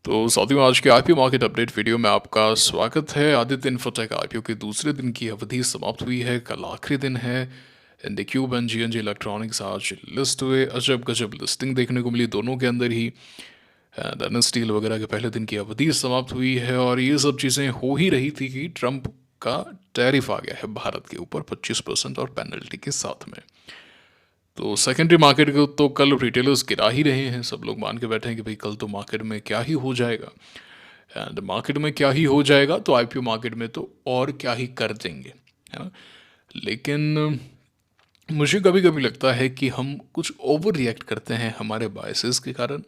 तो साथियों, आज के आईपीओ मार्केट अपडेट वीडियो में आपका स्वागत है। आदित्य इन्फोटेक आईपीओ के दूसरे दिन की अवधि समाप्त हुई है। कल आखिरी दिन है। इंडिक्यूब एंड जीएनजी इलेक्ट्रॉनिक्स आज लिस्ट हुए। अजब गजब लिस्टिंग देखने को मिली दोनों के अंदर ही। एंड स्टील वगैरह के पहले दिन की अवधि समाप्त हुई है और ये सब चीज़ें हो ही रही थी कि ट्रंप का टैरिफ आ गया है भारत के ऊपर 25% और पेनल्टी के साथ में। तो सेकेंडरी मार्केट को तो कल रिटेलर्स गिरा ही रहे हैं। सब लोग मान के बैठे हैं कि भाई कल तो मार्केट में क्या ही हो जाएगा। एंड मार्केट में क्या ही हो जाएगा तो आईपीओ मार्केट में तो और क्या ही कर देंगे, है ना। लेकिन मुझे कभी कभी लगता है कि हम कुछ ओवर रिएक्ट करते हैं हमारे बायसेस के कारण।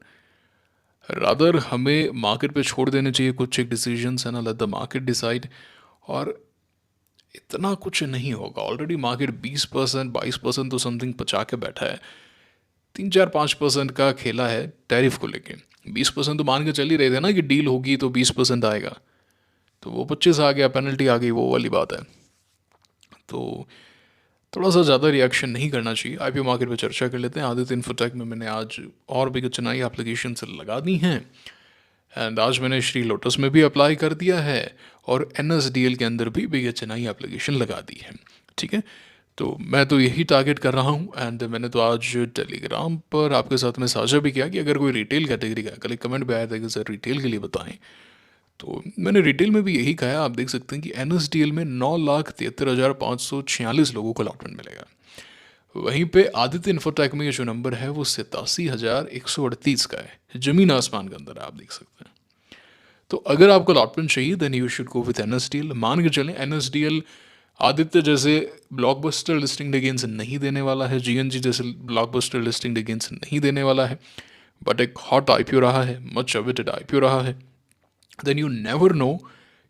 रादर हमें मार्केट पे छोड़ देने चाहिए कुछ एक डिसीजंस, है ना। Let the market decide. और इतना कुछ नहीं होगा। ऑलरेडी मार्केट 20% 22% तो समथिंग पचा के बैठा है। 3 4 5% का खेला है टैरिफ को लेके। 20% तो मान के चल ही रहे थे ना कि डील होगी तो 20% आएगा, तो वो 25 आ गया, पेनल्टी आ गई, वो वाली बात है। तो थोड़ा सा ज़्यादा रिएक्शन नहीं करना चाहिए। आईपीओ मार्केट पे चर्चा कर लेते हैं। आदित्य इन्फोटेक में मैंने आज और भी कुछ नई एप्लीकेशन से लगा दी हैं। एंड आज मैंने श्री लोटस में भी अप्लाई कर दिया है और एनएसडीएल के अंदर भी BHNI एप्लीकेशन लगा दी है। ठीक है, तो मैं तो यही टारगेट कर रहा हूँ। एंड मैंने तो आज टेलीग्राम पर आपके साथ में साझा भी किया कि अगर कोई रिटेल कैटेगरी का, कल एक कमेंट भी आया था कि सर रिटेल के लिए बताएं, तो मैंने रिटेल में भी यही कहा। आप देख सकते हैं कि एनएसडीएल में 9,73,546 लोगों को अलॉटमेंट मिलेगा। वहीं पे आदित्य इन्फोटेक में ये जो नंबर है वो 87,138 का है। जमीन आसमान के अंदर है, आप देख सकते हैं। तो अगर आपको अलॉटमेंट चाहिए then you should go with NSDL. मान के चलें एनएसडीएल आदित्य जैसे ब्लॉकबस्टर लिस्टिंग अगेंस्ट नहीं देने वाला है, जीएनजी जैसे ब्लॉकबस्टर लिस्टिंग अगेंस्ट नहीं देने वाला है, बट एक हॉट आईपीओ रहा है, मच अवेटेड आईपीओ रहा है। देन यू नेवर नो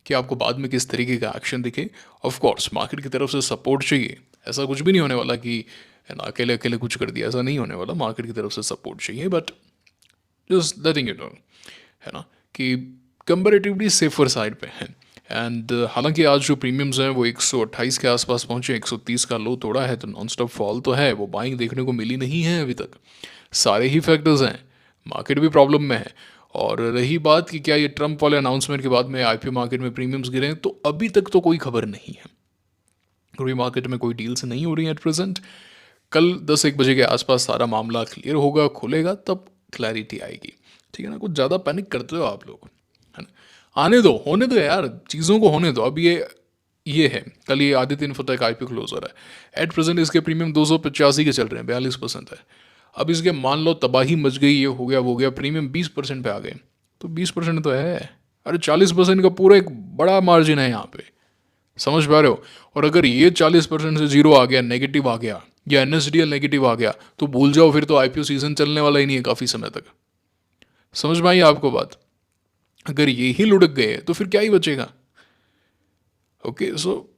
कि आपको बाद में किस तरीके का एक्शन दिखे। ऑफ कोर्स मार्केट की तरफ से सपोर्ट चाहिए। ऐसा कुछ भी नहीं होने वाला कि है ना अकेले अकेले कुछ कर दिया, ऐसा नहीं होने वाला। मार्केट की तरफ से सपोर्ट चाहिए, but just letting it on, है ना, कि कंपेरेटिवली सेफर साइड पे हैं। एंड हालांकि आज जो प्रीमियम्स हैं वो 128 के आसपास पहुंचे, 130 का लो तोड़ा है, तो नॉन स्टॉप फॉल तो है, वो बाइंग देखने को मिली नहीं है अभी तक। सारे ही फैक्टर्स हैं, मार्केट भी प्रॉब्लम में है। और रही बात कि क्या ये ट्रंप वाले अनाउंसमेंट के बाद में आईपीओ मार्केट में प्रीमियम्स गिरे, तो अभी तक तो कोई खबर नहीं है। क्योंकि मार्केट में कोई डील्स नहीं हो रही है एट प्रेजेंट। कल 10-1 बजे के आसपास सारा मामला क्लियर होगा, खुलेगा, तब क्लैरिटी आएगी। ठीक है ना, कुछ ज़्यादा पैनिक करते हो आप लोग, है ना। आने दो, होने दो यार, चीज़ों को होने दो। अब ये है, कल ये आदित्य इन्फोटेक आईपीओ क्लोज हो रहा है। एट प्रेजेंट इसके प्रीमियम 285 के चल रहे हैं, 42% है। अब इसके मान लो तबाही मच गई, ये हो गया वो गया, प्रीमियम 20% पे आ गए, तो 20% तो है। अरे 40% का पूरा एक बड़ा मार्जिन है यहाँ पे, समझ पा रहे हो। और अगर ये 40% से जीरो आ गया, नेगेटिव आ गया, या एनएसडीएल नेगेटिव आ गया, तो भूल जाओ, फिर तो आईपीओ सीजन चलने वाला ही नहीं है काफ़ी समय तक। समझ में आई आपको बात। अगर ये ही लुढ़क गए तो फिर क्या ही बचेगा। ओके, सो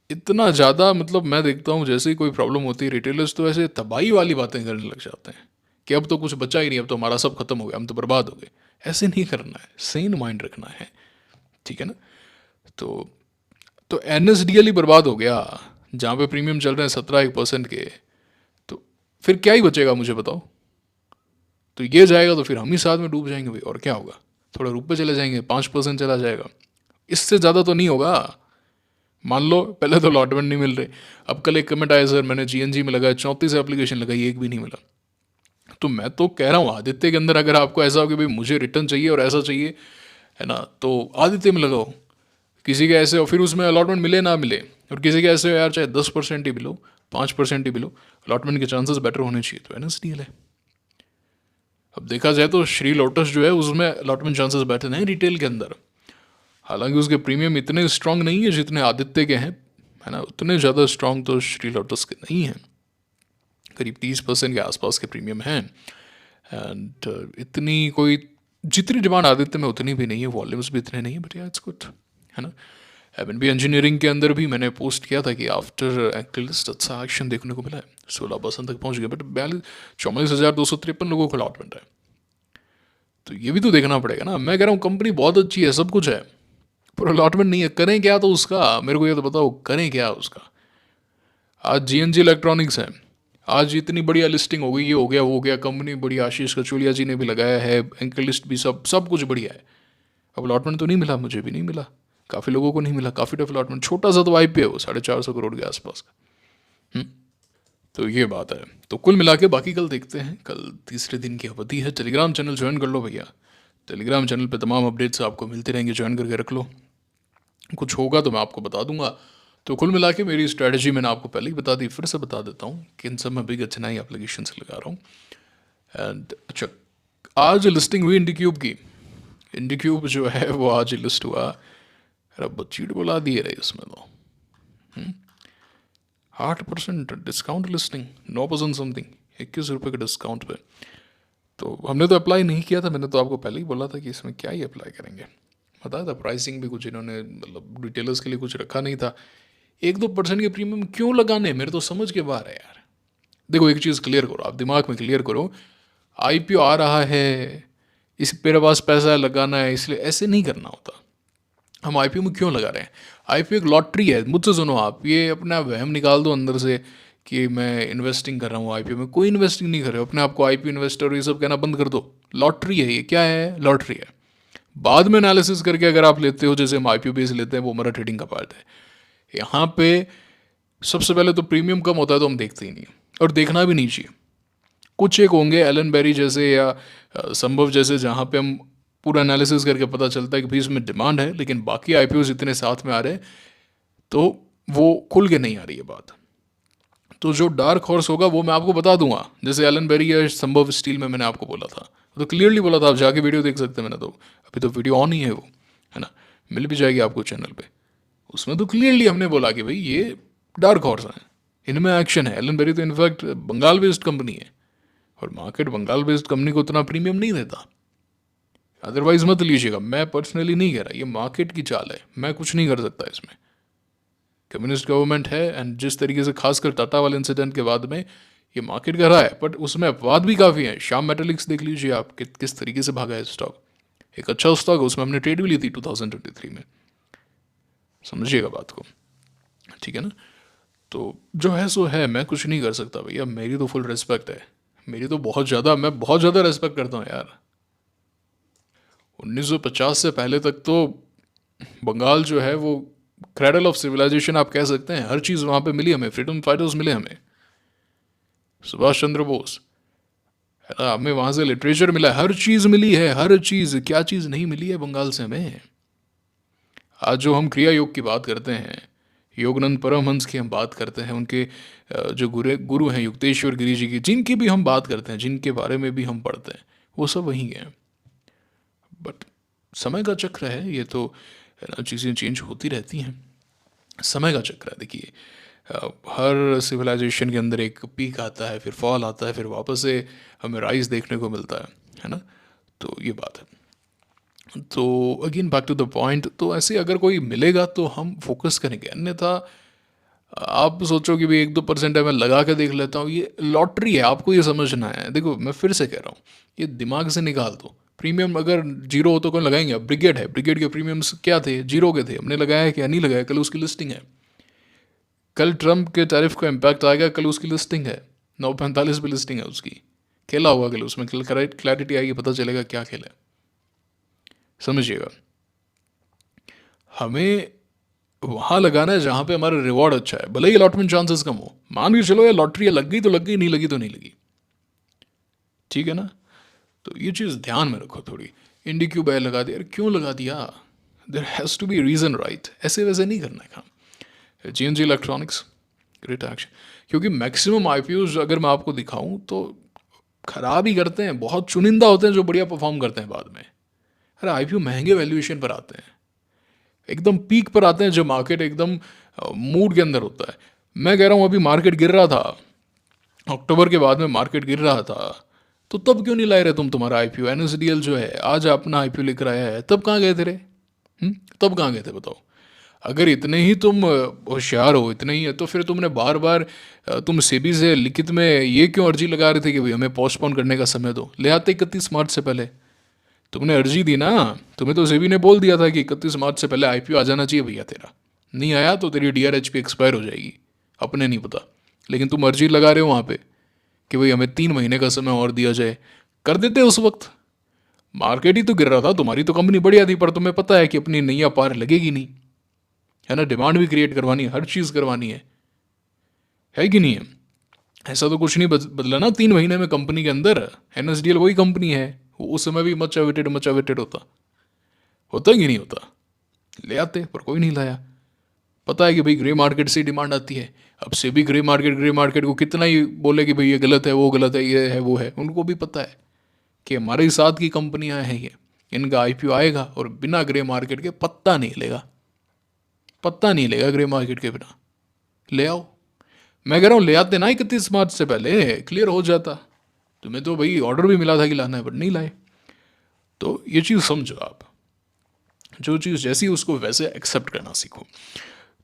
इतना ज़्यादा, मतलब मैं देखता हूँ जैसे ही कोई प्रॉब्लम होती है रिटेलर्स तो ऐसे तबाही वाली बातें करने लग जाते हैं कि अब तो कुछ बचा ही नहीं, अब तो हमारा सब खत्म हो गया, हम तो बर्बाद हो गए। ऐसे नहीं करना है, सेन माइंड रखना है, ठीक है ना। तो एनएसडीएल ही बर्बाद हो गया, जहाँ पे प्रीमियम चल रहे हैं 17% के, तो फिर क्या ही बचेगा मुझे बताओ। तो ये जाएगा तो फिर हम ही साथ में डूब जाएंगे भाई, और क्या होगा। थोड़ा रूप पे चले जाएंगे, 5% चला जाएगा, इससे ज़्यादा तो नहीं होगा। मान लो पहले तो अलॉटमेंट नहीं मिल रहे, अब कल एक कमेंट आया सर मैंने जीएनजी में लगाया, 34 एप्लीकेशन लगाई, एक भी नहीं मिला। तो मैं तो कह रहा हूँ आदित्य के अंदर अगर आपको ऐसा हो कि भाई मुझे रिटर्न चाहिए और ऐसा चाहिए, है ना, तो आदित्य में लगाओ। किसी के ऐसे हो फिर उसमें अलॉटमेंट मिले ना मिले, और किसी के ऐसे हो यार चाहे 10% ही मिलो, 5% ही मिलो, अलॉटमेंट के चांसेस बेटर होने चाहिए, तो एनएसडीएल है। अब देखा जाए तो श्री लोटस जो है उसमें अलॉटमेंट चांसेस बेटर हैं रिटेल के अंदर। हालांकि उसके प्रीमियम इतने स्ट्रांग नहीं है जितने आदित्य के हैं, है ना, उतने ज़्यादा स्ट्रांग तो श्री लोटस के नहीं हैं। करीब 30% के आसपास के प्रीमियम हैं। एंड इतनी कोई, जितनी डिमांड आदित्य में उतनी भी नहीं है, वॉल्यूम्स भी इतने नहीं है, बट या इट्स गुड, है ना। एमएनबी इंजीनियरिंग के अंदर भी मैंने पोस्ट किया था कि आफ्टर एक्टिलिस्ट अच्छा एक्शन देखने को मिला है, 16% तक पहुंच गया, बट 44,253 लोगों को अलॉटमेंट है। तो ये भी तो देखना पड़ेगा ना। मैं कह रहा हूँ कंपनी बहुत अच्छी है, सब कुछ है, पर अलॉटमेंट नहीं है। करें क्या तो उसका, मेरे को ये तो बताओ करें क्या उसका। आज जीएनजी इलेक्ट्रॉनिक्स है, आज इतनी बढ़िया लिस्टिंग हो गई, ये हो गया वो हो गया, कंपनी बढ़िया, आशीष कचोलिया जी ने भी लगाया है, एंकर लिस्ट भी, सब सब कुछ बढ़िया है। अब अलॉटमेंट तो नहीं मिला, मुझे भी नहीं मिला, काफ़ी लोगों को नहीं मिला, काफ़ी टफ अलॉटमेंट, छोटा सा तो IPO है वो 450 करोड़ के आसपास का। तो ये बात है। तो कुल मिला के बाकी कल देखते हैं, कल तीसरे दिन की अवधि है। टेलीग्राम चैनल ज्वाइन कर लो भैया, टेलीग्राम चैनल पे तमाम अपडेट्स आपको मिलते रहेंगे, ज्वाइन करके रख लो, कुछ होगा तो मैं आपको बता दूंगा। तो कुल मिला के मेरी स्ट्रैटेजी मैंने आपको पहले ही बता दी, फिर से बता देता हूँ कि इन सब में बिग अच्छा नई एप्लीकेशन से लगा रहा हूँ। एंड अच्छा, आज लिस्टिंग हुई इंडिक्यूब की, इंडिक्यूब जो है वो आज लिस्ट हुआ। अरे बच्चीट बुला दिए रहे उसमें तो 8% डिस्काउंट लिस्टिंग, 9% समथिंग, 21 रुपये के डिस्काउंट पे। तो हमने तो अप्लाई नहीं किया था, मैंने तो आपको पहले ही बोला था कि इसमें क्या ही अप्लाई करेंगे, बताया था। प्राइसिंग भी कुछ इन्होंने मतलब रिटेलर्स के लिए कुछ रखा नहीं था। 1-2% के प्रीमियम क्यों लगाने, मेरे तो समझ के बाहर है यार। देखो एक चीज़ क्लियर करो, आप दिमाग में क्लियर करो, IPO आ रहा है, इस मेरे पास पैसा लगाना है, इसलिए ऐसे नहीं करना होता। हम IPO में क्यों लगा रहे हैं? IPO एक लॉटरी है, मुझसे सुनो आप, ये अपना वहम निकाल दो अंदर से कि मैं इन्वेस्टिंग कर रहा हूँ IPO में। कोई इन्वेस्टिंग नहीं कर रहे हो, अपने आप को IPO इन्वेस्टर ये सब कहना बंद कर दो। लॉटरी है ये, क्या है? लॉटरी है। बाद में एनालिसिस करके अगर आप लेते हो, जैसे हम IPO बेस लेते हैं, वो हमारा ट्रेडिंग का पार्ट है। यहाँ पे सबसे पहले तो प्रीमियम कम होता है तो हम देखते ही नहीं, और देखना भी नहीं चाहिए। कुछ एक होंगे एलन बेरी जैसे या संभव जैसे, जहाँ पे हम पूरा एनालिसिस करके पता चलता है कि भाई इसमें डिमांड है, लेकिन बाकी IPOs इतने साथ में आ रहे हैं तो वो खुल के नहीं आ रही है बात। तो जो डार्क हॉर्स होगा वो मैं आपको बता दूंगा, जैसे एलन बेरी या संभव स्टील में मैंने आपको बोला था, तो क्लियरली बोला था, आप जाके वीडियो देख सकते हैं। मैंने तो अभी तो वीडियो ऑन ही है वो, है ना, मिल भी जाएगी आपको चैनल पे। उसमें तो क्लियरली हमने बोला कि भाई ये डार्क हॉर्स हैं, इनमें एक्शन है। एलन बेरी तो इनफैक्ट बंगाल बेस्ड कंपनी है, और मार्केट बंगाल बेस्ड कंपनी को उतना प्रीमियम नहीं देता। अदरवाइज मत लीजिएगा, मैं पर्सनली नहीं कह रहा, ये मार्केट की चाल है, मैं कुछ नहीं कर सकता इसमें। कम्युनिस्ट गवर्नमेंट है, एंड जिस तरीके से खासकर टाटा वाले इंसिडेंट के बाद में ये मार्केट कर रहा है, बट उसमें अपवाद भी काफ़ी हैं। श्याम मेटालिक्स देख लीजिए आप, किस तरीके से भागा है स्टॉक, एक अच्छा स्टॉक है, उसमें हमने ट्रेड भी ली थी 2023 में, समझिएगा बात को, ठीक है ना। तो जो है सो है, मैं कुछ नहीं कर सकता भैया, मेरी तो फुल रिस्पेक्ट है, मेरी तो बहुत ज़्यादा, मैं बहुत ज़्यादा रिस्पेक्ट करता हूँ यार। 1950 से पहले तक तो बंगाल जो है वो क्रेडल ऑफ सिविलाइजेशन आप कह सकते हैं, हर चीज़ वहाँ पे मिली हमें, फ्रीडम फाइटर्स मिले हमें, सुभाष चंद्र बोस, है ना, हमें वहाँ से लिटरेचर मिला, हर चीज़ मिली है, हर चीज़, क्या चीज़ नहीं मिली है बंगाल से हमें। आज जो हम क्रिया योग की बात करते हैं, योगानंद परमहंस की हम बात करते हैं, उनके जो गुरु हैं युक्तेश्वर गिरी जी की, जिनकी भी हम बात करते हैं, जिनके बारे में भी हम पढ़ते हैं, वो सब वहीं हैं। बट समय का चक्र है ये तो, है ना, चीज़ें चेंज होती रहती हैं, समय का चक्र है। देखिए हर सिविलाइजेशन के अंदर एक पीक आता है, फिर फॉल आता है, फिर वापस से हमें राइज देखने को मिलता है ना। तो ये बात है। तो again back to the point, तो ऐसे अगर कोई मिलेगा तो हम फोकस करेंगे, अन्यथा आप सोचो कि भाई 1-2% है, मैं लगा के देख लेता हूँ, ये लॉटरी है, आपको ये समझना है। देखो मैं फिर से कह रहा हूँ, ये दिमाग से निकाल दो। प्रीमियम अगर जीरो हो तो कौन लगाएंगे? अब ब्रिगेड है, ब्रिगेड के प्रीमियम्स क्या थे? जीरो के थे, हमने लगाया क्या? नहीं लगाया, कल उसकी लिस्टिंग है, कल ट्रम्प के टैरिफ का इम्पैक्ट आएगा, कल उसकी लिस्टिंग है, 9:45 पे लिस्टिंग है उसकी, खेला होगा कल उसमें, कल क्लैरिटी आएगी, पता चलेगा क्या खेला है, समझिएगा। हमें वहाँ लगाना है जहाँ पे हमारा रिवॉर्ड अच्छा है, भले ही अलॉटमेंट चांसेस कम हो, मान के चलो यार लॉटरी लग गई तो लग गई, नहीं लगी तो नहीं लगी, ठीक है ना। तो ये चीज़ ध्यान में रखो थोड़ी। इंडिक्यूब लगा दिया, क्यों लगा दिया? There has to be reason, right, ऐसे वैसे नहीं करना है काम। JNG इलेक्ट्रॉनिक्स, ग्रेट एक्शन, क्योंकि मैक्सिमम IPOs अगर मैं आपको दिखाऊं तो ख़राब ही करते हैं, बहुत चुनिंदा होते हैं जो बढ़िया परफॉर्म करते हैं बाद में। अरे IPO महंगे वैल्यूएशन पर आते हैं, एकदम पीक पर आते हैं जब मार्केट एकदम मूड के अंदर होता है। मैं कह रहा हूँ अभी मार्केट गिर रहा था, अक्टूबर के बाद में मार्केट गिर रहा था, तो तब क्यों नहीं लाए रहे तुम तुम्हारा IPO? NSDL जो है आज अपना IPO लेकर आया है, तब कहाँ गए थे रे? तब कहाँ गए थे बताओ? अगर इतने ही तुम होशियार हो, इतने ही है, तो फिर तुमने बार बार तुम सेबी से लिखित में ये क्यों अर्जी लगा रहे थे कि भाई हमें पोस्टपोन करने का समय दो? ले आते 31 मार्च से पहले, तुमने अर्जी दी ना, तुम्हें तो सेबी ने बोल दिया था कि 31 मार्च से पहले IPO आ जाना चाहिए भैया तेरा, नहीं आया तो तेरी DRHP एक्सपायर हो जाएगी, अपने नहीं पता, लेकिन तुम अर्जी लगा रहे हो वहाँ पे, कि भाई हमें 3 महीने का समय और दिया जाए, कर देते उस वक्त। मार्केट ही तो गिर रहा था, तुम्हारी तो कंपनी बढ़िया थी, पर तुम्हें पता है कि अपनी नैया पार लगेगी नहीं, है ना। डिमांड भी क्रिएट करवानी है, हर चीज़ करवानी है कि नहीं है। ऐसा तो कुछ नहीं बदला ना 3 महीने में कंपनी के अंदर। NSDL वही कंपनी है, वो उस समय भी मच अवेटेड होता कि नहीं होता। ले आते, पर कोई नहीं लाया। पता है कि भाई ग्रे मार्केट से डिमांड आती है। अब से भी ग्रे मार्केट को कितना ही बोले कि भाई ये गलत है, वो गलत है, ये है, वो है, उनको भी पता है कि हमारे साथ की कंपनियां हैं ये, इनका IPO आएगा और बिना ग्रे मार्केट के पत्ता नहीं हिलेगा, पत्ता नहीं हिलेगा ग्रे मार्केट के बिना। ले आओ, मैं कह रहा हूँ ले आते ना 31 मार्च से पहले, क्लियर हो जाता। तुम्हें तो भाई ऑर्डर भी मिला था कि लाना है, पर नहीं लाए। तो ये चीज़ समझो आप, जो चीज़ जैसी उसको वैसे एक्सेप्ट करना सीखो।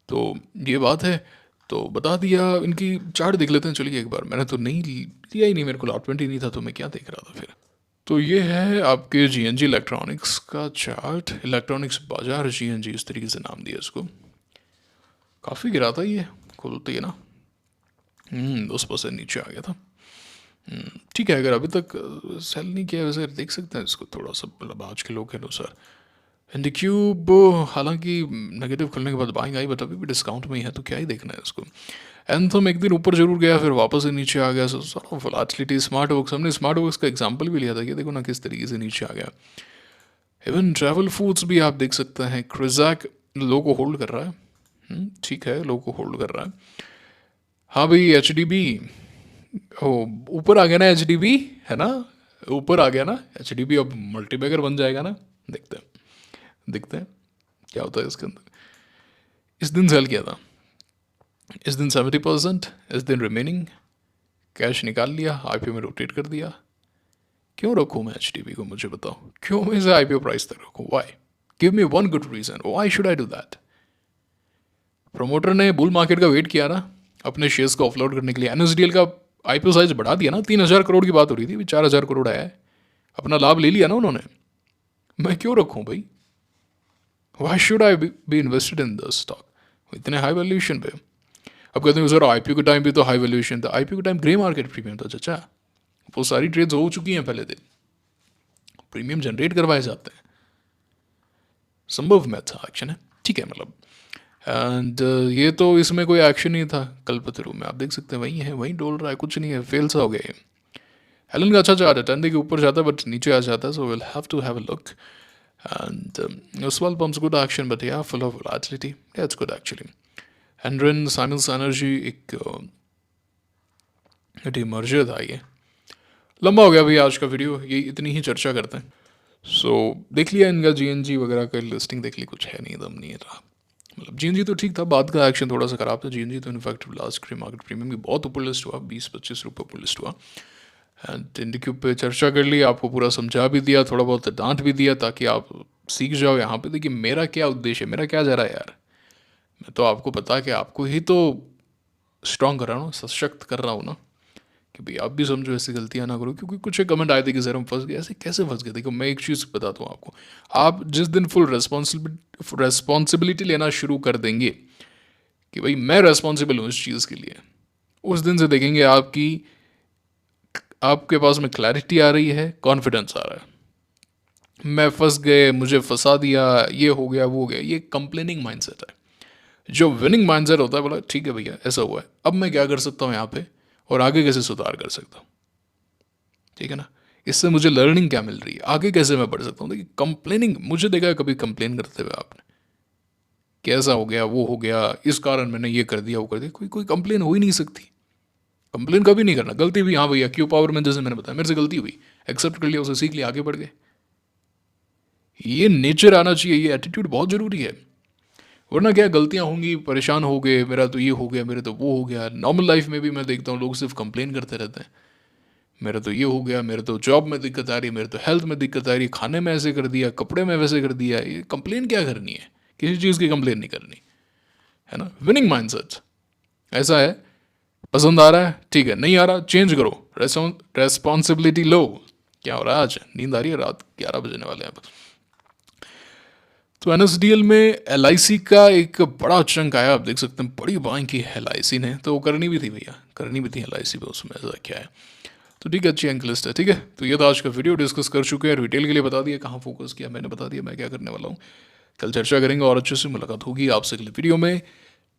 तो ये बात है, तो बता दिया। इनकी चार्ट देख लेते हैं, चलिए एक बार। मैंने तो नहीं लिया ही नहीं, मेरे को अलॉटमेंट ही नहीं था, तो मैं क्या देख रहा था फिर। तो ये है आपके GNG इलेक्ट्रॉनिक्स का चार्ट, इलेक्ट्रॉनिक्स बाजार GNG, इस तरीके से नाम दिया इसको। काफ़ी गिरा था ये, खोलते ही ना 10% नीचे आ गया था। ठीक है, अगर अभी तक सेल नहीं किया वैसे देख सकते हैं इसको थोड़ा सा, मतलब आज के लोग के अनुसार। एंड क्यूब हालांकि नेगेटिव खुलने के बाद बाइंग आई, बट अभी भी डिस्काउंट में ही है, तो क्या ही देखना है इसको। एंथम एक दिन ऊपर जरूर गया, फिर वापस से नीचे आ गया। सो वोलेटिलिटी। स्मार्ट वर्क्स, हमने स्मार्ट वर्क्स का एग्जांपल भी लिया था, कि देखो ना किस तरीके से नीचे आ गया। इवन ट्रैवल फूड्स भी आप देख सकते हैं, क्रिजैक लो को होल्ड कर रहा है। ठीक है, लो को होल्ड कर रहा है। हाँ भाई, HDB ओ ऊपर आ गया ना, HDB, है ना, ऊपर आ गया ना HDB, अब मल्टीबैगर बन जाएगा ना। देखते हैं क्या होता है इसके अंदर। इस दिन सेल किया था, इस दिन 70%, इस दिन रिमेनिंग, कैश निकाल लिया, IPO में रोटेट कर दिया। क्यों रखूँ मैं HDB को, मुझे बताओ, क्यों मैं इसे IPO प्राइस तक रखूँ? Why? Give me one good reason, why should I do that? Promoter ने बुल मार्केट का वेट किया ना अपने शेयर्स को ऑफलोड करने के लिए। NSDL का IPO साइज बढ़ा दिया ना, 3,000 करोड़ की बात हो रही थी, 4,000 करोड़ आया है, अपना लाभ ले लिया ना उन्होंने। मैं क्यों रखूँ भाई? Y should I be invested in the stock इतने हाई वैल्यूएशन पे? अब कहते हैं सर IPO के टाइम भी तो हाई वैल्यूएशन था। IPO के टाइम ग्रे मार्केट प्रीमियम था चाचा, वो सारी ट्रेड्स हो चुकी हैं पहले दिन, प्रीमियम जनरेट करवाए जाते हैं, संभव मैथ एक्शन है, ठीक है मतलब। एंड ये तो इसमें कोई एक्शन नहीं था। कल्पतरू में आप देख सकते हैं वही है, वही डोल रहा है, कुछ नहीं है, फेल सा हो गया ये। हेलन का अच्छा चार्ट है, टंडे के ऊपर जाता है बट नीचे आ जाता है, so will have to have a look. And Oswald pumps good action, but yeah, full of volatility. Yeah, it's good actually. Henrin Siemens Energy एक डिमर्जर था ये। लंबा हो गया भैया आज का वीडियो, ये इतनी ही चर्चा करते हैं। सो देख लिया इनका GNG वगैरह का लिस्टिंग देख ली, कुछ है नहीं, दम नहीं रहा। मतलब GNG तो ठीक था, बाद का एक्शन थोड़ा सा खराब था। GNG तो in fact last grey market premium भी बहुत ऊपर लिस्ट हुआ, 20-25 रुपये ऊपर लिस्ट हुआ। एंड IndiCube पे चर्चा कर ली, आपको पूरा समझा भी दिया, थोड़ा बहुत डांट भी दिया, ताकि आप सीख जाओ यहाँ पे। देखिए मेरा क्या उद्देश्य है, मेरा क्या जा रहा है यार, मैं तो आपको बता के आपको ही तो स्ट्रॉन्ग कर रहा हूँ, सशक्त कर रहा हूँ ना, कि भाई आप भी समझो, ऐसी गलतियाँ ना करो। क्योंकि कुछ कमेंट आए थे कि सर हम फंस गए, ऐसे कैसे फंस गए? देखो मैं एक चीज़ बताता हूँ आपको, आप जिस दिन फुल रेस्पॉन्सिबिलिटी लेना शुरू कर देंगे कि भाई मैं रेस्पॉन्सिबल हूँ इस चीज़ के लिए, उस दिन से देखेंगे आपके पास में क्लैरिटी आ रही है, कॉन्फिडेंस आ रहा है। मैं फंस गए, मुझे फंसा दिया, ये हो गया, वो हो गया, ये कंप्लेनिंग माइंडसेट है। जो विनिंग माइंडसेट होता है, बोला ठीक है भैया ऐसा हुआ है, अब मैं क्या कर सकता हूँ यहाँ पे, और आगे कैसे सुधार कर सकता हूँ, ठीक है ना। इससे मुझे लर्निंग क्या मिल रही है, आगे कैसे मैं बढ़ सकता हूँ। देखिए कंप्लेनिंग, मुझे देखा है कभी कंप्लेन करते हुए आपने, कैसा हो गया, वो हो गया, इस कारण मैंने ये कर दिया, वो कर दिया, कोई कोई कंप्लेन हो ही नहीं सकती। कंप्लेन कभी नहीं करना, गलती भी, हाँ भैया क्यू पावर में जैसे मैंने बताया मेरे से गलती हुई, एक्सेप्ट कर लिया, उसे सीख लिया, आगे बढ़ गए। ये नेचर आना चाहिए, ये एटीट्यूड बहुत ज़रूरी है। वरना क्या, गलतियां होंगी, परेशान हो गए, मेरा तो ये हो गया, मेरे तो वो हो गया। नॉर्मल लाइफ में भी मैं देखता हूँ लोग सिर्फ कंप्लेन करते रहते हैं, मेरा तो ये हो गया, मेरे तो जॉब में दिक्कत आ रही है, मेरे तो हेल्थ में दिक्कत आ रही है, खाने में ऐसे कर दिया, कपड़े में वैसे कर दिया। ये कंप्लेन क्या करनी है, किसी चीज़ की कंप्लेन नहीं करनी है ना। विनिंग माइंडसेट ऐसा है, पसंद आ रहा है ठीक है, नहीं आ रहा चेंज करो, रेस्पॉन्सिबिलिटी लो। क्या हो रहा है आज, नींद आ रही है, रात 11 बजने वाले हैं। तो एनएसडीएल में एलआईसी का एक बड़ा चंक आया, आप देख सकते हैं बड़ी बाइंग की है एलआईसी ने, तो करनी भी थी भैया, करनी भी थी एलआईसी पे उसमें, ऐसा क्या है। तो ठीक है, अच्छी एंक लिस्ट है। ठीक है, तो ये तो आज का वीडियो डिस्कस कर चुके हैं, रिटेल के लिए बता दिया कहाँ फोकस किया, मैंने बता दिया मैं क्या करने वाला हूँ। कल चर्चा करेंगे और अच्छे से मुलाकात होगी आपसे अगले वीडियो में।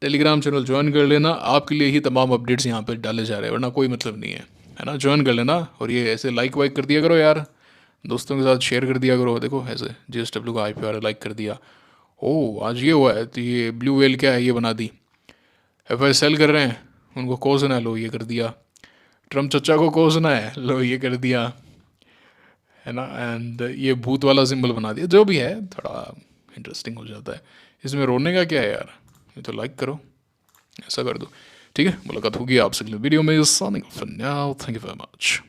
टेलीग्राम चैनल ज्वाइन कर लेना, आपके लिए ही तमाम अपडेट्स यहाँ पे डाले जा रहे हैं, वरना कोई मतलब नहीं है ना। ज्वाइन कर लेना और ये ऐसे लाइक वाइक कर दिया करो यार, दोस्तों के साथ शेयर कर दिया करो। देखो ऐसे JSW का IPR लाइक कर दिया, ओह आज ये हुआ है तो ये ब्लू वेल क्या है ये बना दी, FI सेल कर रहे हैं उनको कोसना है, लो ये कर दिया, ट्रम्प चचा को कोसना है, लो ये कर दिया, है ना। एंड ये भूत वाला सिंबल बना दिया, जो भी है थोड़ा इंटरेस्टिंग हो जाता है। इसमें रोने का क्या है यार, ये तो लाइक करो, ऐसा कर दो। ठीक है, मुलाकात होगी आपसे अगले वीडियो में। Signing off for now, thank you very much.